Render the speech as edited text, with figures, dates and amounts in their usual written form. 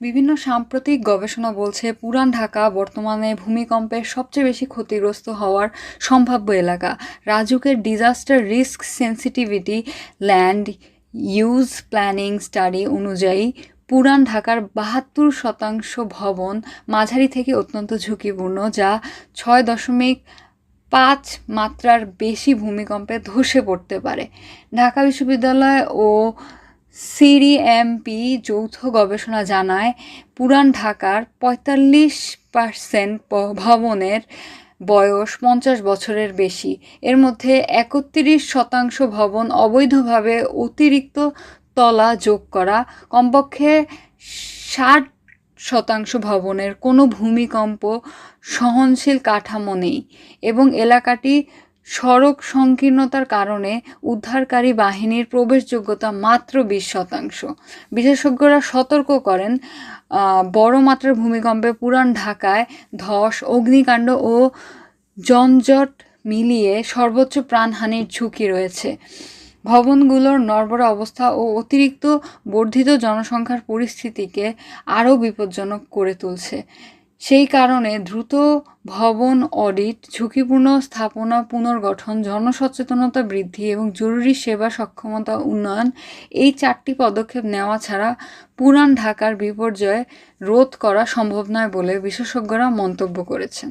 বিভিন্ন সাম্প্রতিক গবেষণা বলছে পুরান ঢাকা বর্তমানে ভূমিকম্পের সবচেয়ে বেশি ক্ষতিগ্রস্ত হওয়ার সম্ভাব্য এলাকা। রাজুকের disaster risk sensitivity land use planning study অনুযায়ী পুরান ঢাকার ৭২% ভবন মাঝারি থেকে অত্যন্ত ঝুঁকিপূর্ণ, যা ৬.৫ মাত্রার বেশি ভূমিকম্পে ধসে পড়তে পারে। ঢাকা বিশ্ববিদ্যালয় ও সিডিএমপি যৌথ গবেষণা জানায়, পুরান ঢাকার ৪৫% ভবনের বয়স ৫০ বছরের বেশি। এর মধ্যে ৩১% ভবন অবৈধভাবে অতিরিক্ত তলা যোগ করা, কমপক্ষে ৬০% ভবনের কোনো ভূমিকম্প সহনশীল কাঠামো নেই এবং এলাকাটি সড়ক সংকীর্ণতার কারণে উদ্ধারকারী বাহিনীর প্রবেশযোগ্যতা মাত্র ২০%। বিশেষজ্ঞরা সতর্ক করেন, বড় মাত্রার ভূমিকম্পে পুরান ঢাকায় ধস, অগ্নিকাণ্ড ও যানজট মিলিয়ে সর্বোচ্চ প্রাণহানির ঝুঁকি রয়েছে। ভবনগুলোর নড়বড়ে অবস্থা ও অতিরিক্ত বর্ধিত জনসংখ্যার পরিস্থিতিকে আরও বিপজ্জনক করে তুলছে। সেই কারণে দ্রুত ভবন অডিট, ঝুঁকিপূর্ণ স্থাপনা পুনর্গঠন, জনসচেতনতা বৃদ্ধি এবং জরুরি সেবা সক্ষমতা উন্নয়ন, এই ৪টি পদক্ষেপ নেওয়া ছাড়া পুরান ঢাকার বিপর্যয় রোধ করা সম্ভব নয় বলে বিশেষজ্ঞরা মন্তব্য করেছেন।